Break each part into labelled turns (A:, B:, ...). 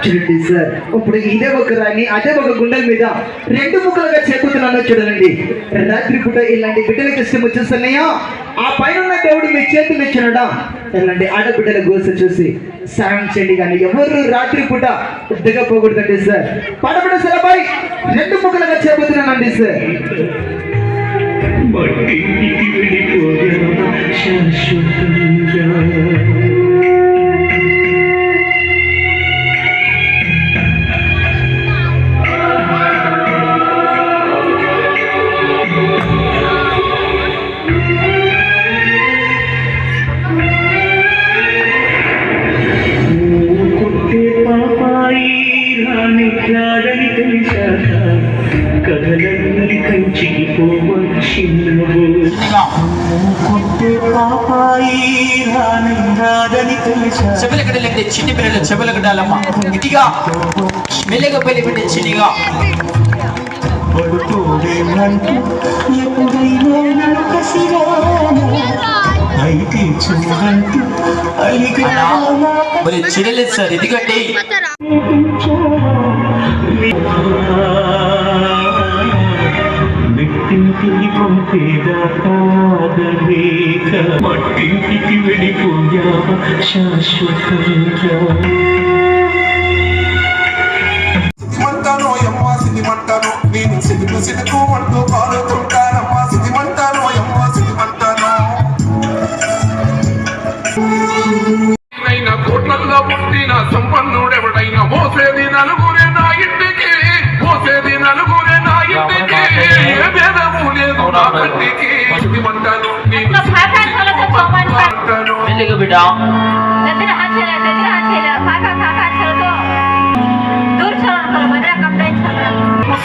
A: చూడండి సార్, ఇప్పుడు ఇదే ఒక రాని అదే ఒక గుండెల మీద రెండు ముక్కలుగా చెప్పుతున్నాను. చూడండి, రాత్రి పూట ఇలాంటి బిడ్డలకు ఇష్టం వచ్చేస్తున్నాయో ఆ పైన ఉన్న దేవుడు మీ చేతులు ఇచ్చినడా ఇలాంటి ఆడబిడ్డల గోస చూసి సాయం చేయండి. కానీ ఎవరు రాత్రి పూట ఉద్దగా పోకూడదండి సార్. పడబడ సలపై రెండు ముక్కలుగా చెబుతున్నానండి సార్.
B: చెబలగడ్డలంటే చిన్ని పిల్లలు చెబలగడ్డాలమ్మ ఇదిగా మెల్లగా పెళ్లి పెట్టే చిన్నిగా మరి చిడలేదు సార్. ఎందుకంటే
C: మెట్టింటికి పంపేదాకాదలేక మట్టింటికి వెళ్ళిపోయా శాశ్వతంగా.
D: సిద్ధిమంటానో యమ్మా సిద్ధిమంటానో నేను సిద్ధుకు సిద్ధుకు అంటూ పాడుతుంటానమ్మా. సిద్ధిమంటానో యమ్మా సిద్ధిమంటానో కోట్లల్లో పుట్టిన సంపన్నుడెవడైనా మోసేది నలుగురే నా ఇంటికి, మోసేది నలుగురే నా ఇంటికి, ఏ భేదము లేదు నా కంటికి. సిద్ధిమంటాను నేను
B: బిడ్డ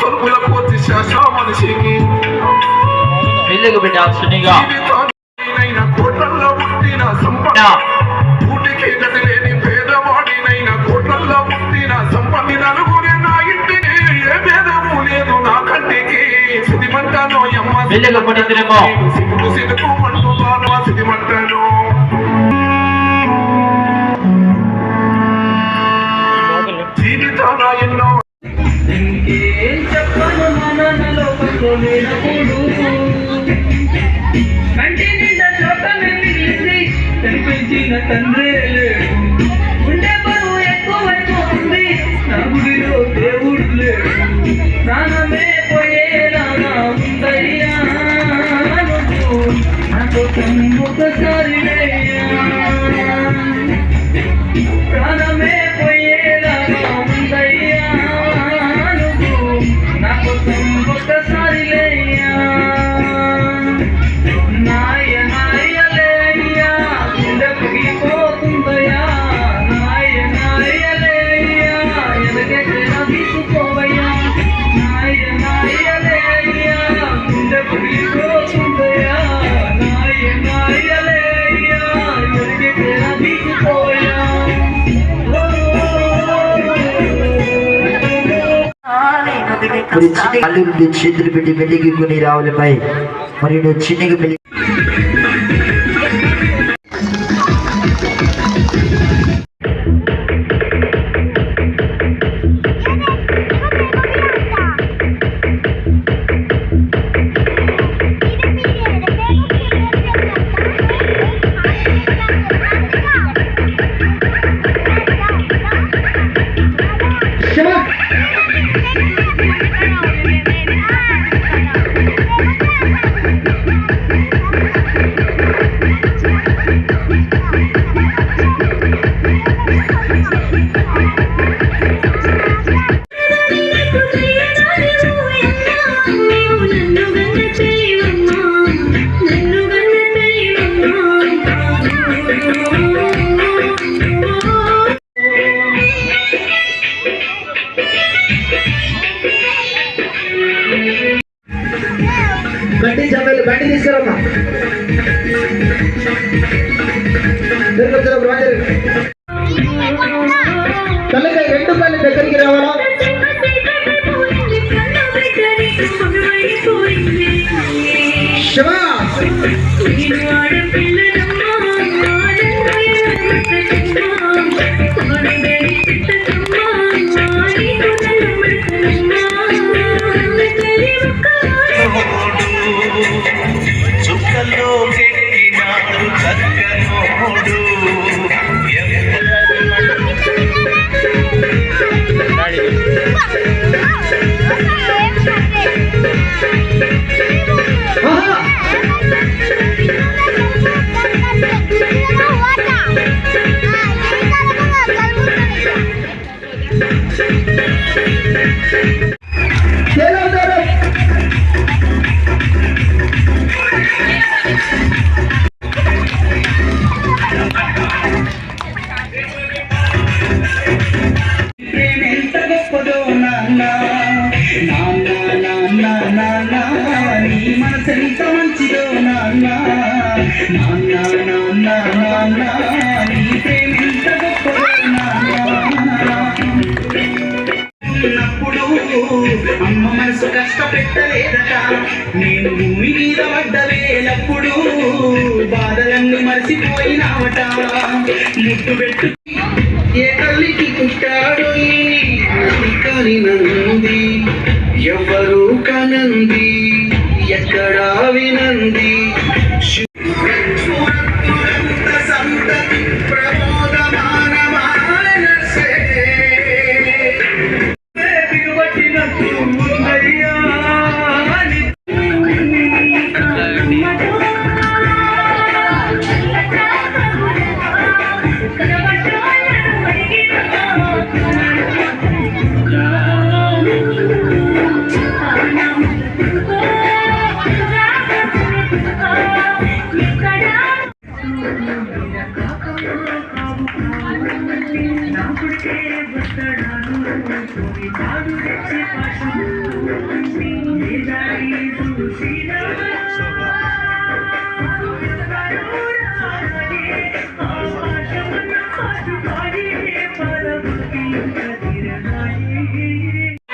D: సరుకుల పూర్తి శాసా మనిషికి
B: బిడ్డ చిన్నిగా
D: కోట్లల్లో పుట్టిన సంపన్న ఊటికి గతి లేని పేదవాడినైనా కోట్లల్లో పుట్టిన సంపన్ని నలుగురే నా ఇంటికి, ఏ భేదము లేదు నా కంటికి. సిద్ధిమంటానో యమ్మ సిద్ధుకు సిద్ధుకు అంటూ సిద్ధిమంటాను. జీవితాన ఎన్నో
C: కనిపించిన తండ్రే లేడు, ఉండే బరువు ఎక్కువైపోతుంది, నా గుడిలో దేవుడు లేడు, ప్రాణమే పోయేలాగా ఉందయ్యా నాకు ఒకసారి ప్రాణమే పోయేలాగా ఉందయ్యా నాకు ఒకసారి లేయ్యా. నాయ నాయలేయ్యా పోతుందయ్యా, నాయ నాయలేయ్యా ఎదగే తీసుకోవయ్యా, నాయ నాయలేయ్యా గుండె పగిలిపోతుందయ్యా, నాయ నాయలేయ్యా ఎదగే తీసుకోవయ్యా.
A: అల్లుడి చేతులు పెట్టి పెళ్లికి కొని రావులపై మరి నువ్వు చిన్నగా పెళ్లి తల్లిగా రెండు కాళ్ళు దగ్గరికి రావాలా? శివ
E: చుక్కల్లో కెక్కినాడు చక్కనోడు
A: ఆహా! చేరవుతారు.
C: ప్రేమెంత గొప్పదో నాన్న నాన్న నాన్న నాన్న నీ మనసెంత మంచిదో నాన్న నాన్న నాన్న నాన్న నీ ప్రేమెంత గొప్పదో నాన్న ఉన్నప్పుడు అమ్మ మనసు కష్టపెట్టలేదట నేను భూమి మీద పడ్డ వేలప్పుడు బాధలన్నీ మర్చిపోయినావట ముట్టు పెట్టు ఏ తల్లికి పుట్టాడు కాని నంది ఎవరు కనంది ఎక్కడా వినంది సంతతి ప్రమోదమానమానసే బిగుబట్టినట్టు ఉందయ్యా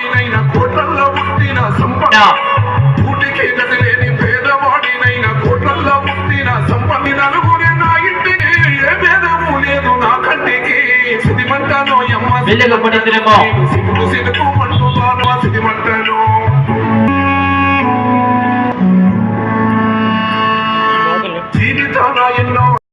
D: నైనా కోట్లల్లో పుట్టిన సంపద ఊటికి గతి లేని పేదవాడినైనా కోట్లల్లో పుట్టిన సంపన్ని నలుగురే నా ఇంటికి ఏ భేదము లేదు నా కంటికి సిరిమంటలో
B: మెల్లగా పడితేనేమో